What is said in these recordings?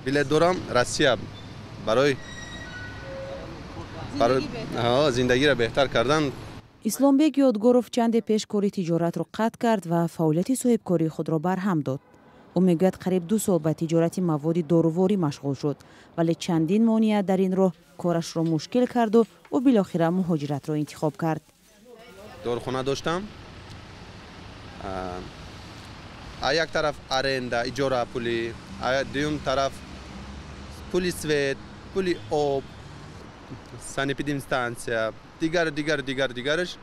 بلیط دارم روسیه برای زندگی را بهتر کردن. اسلامبек یادگورов چند پیش کاری تجارت را قطع کرد و فعالیت صاحبکاری خود را برهم داد. او میگوید قریب 2 سال به تجارت مواد داروواری مشغول شد، ولی چندین مانع در این راه کارش را مشکل کرد و او بالاخره مهاجرت را انتخاب کرد. داروخانه داشتم. یک طرف ارنده اجاره پولی، دوم طرف پولی سویت، پولی آب، سانیپیدینستانسیا، دیگرش.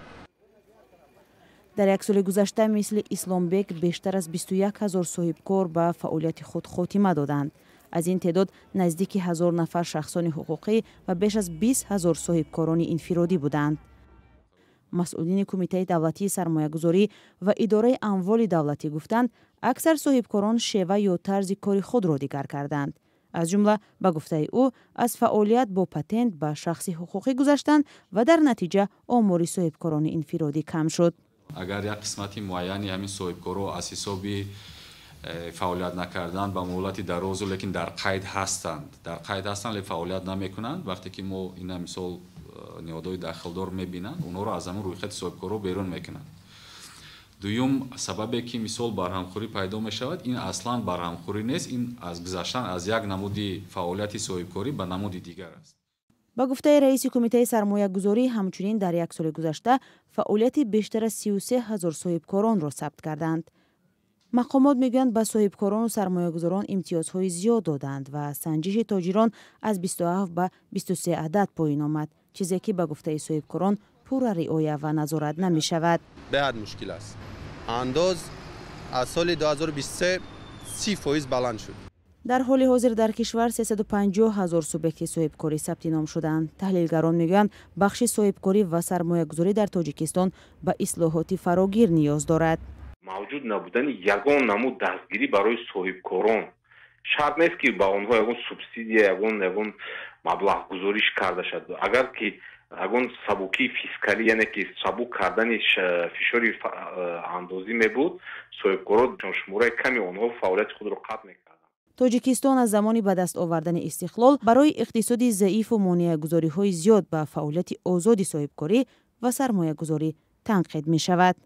در یک سال گذشته مثل اسلامبek بیشتر از 21,000 صاحبکار به فعالیت خود خاتمه دادند. از این تعداد نزدیک 1000 نفر شخصان حقوقی و بیش از 20,000 صاحبکاران انفرادی بودند. مسئولین کمیته دولتی سرمایه‌گذاری و اداره اموال دولتی گفتند اکثر صاحبکاران شیوه یا طرز کار خود را دیگر کردند. از جمله به گفته او از فعالیت با پتنت به شخصی حقوقی گذشتند و در نتیجه آمار صاحبکاران انفرادی کم شد. اگر یک قسمتی معینی همین صاحبکارا از حسابی فعالیت نکردن با مهلت دراز لیکن در قید هستند ولی فعالیت نمیکنند، وقتی که ما اینا مثال نهادهای داخلدار میبینند اونها را از همون رویخط صاحبکارا بیرون میکنند. دوم سببی که مثال برهمخوری پیدا می شود این اصلا برهمخوری نیست، این از گذشتن از یک نمودی فعالیت صاحبکاری به نمودی دیگر است. با گفته رئیس کمیته سرمایه گذاری همچنین در یک سال گذشته فعالیت بیشتر از 33,000 صاحبکاران را ثبت کردند. مقامات میگویند به صاحبکاران و سرمایه گذاران امتیازهای زیاد دادند و سنجش تاجران از 27 به 23 عدد پایین آمد، چیزی که به گفته صاحبکاران پورا رعایت و نظارت نمی شود. به حد مشکل است. انداز از سال 2023 30% بلند شد. در حال حاضر در کشور 350,000 سوبیکت صاحبکاری ثبت نام شدند. تحلیلگران میگویند بخش صاحبکاری و سرمایه گذاری در تاجیکستان به اصلاحات فراگیر نیاز دارد. موجود نبودن یگان نمود دستگیری برای صاحبکاران شرط نیست که با آنها یگان سوبسیدیا یگان مبلغ گذاریش کرده شد. اگر که یگان سبوکی فیسکالی یعنی که سبوک کردن فشاری اندازی می بود، صاحبکاران شماره کمی آنها فعالیت خود را قطع می‌کردند. تاجیکستان از زمانی به دست آوردن استقلال برای اقتصادی ضعیف و مانع گذاری های زیاد به فعالیت آزاد صاحبکاری و سرمایه گذاری تنقید می شود.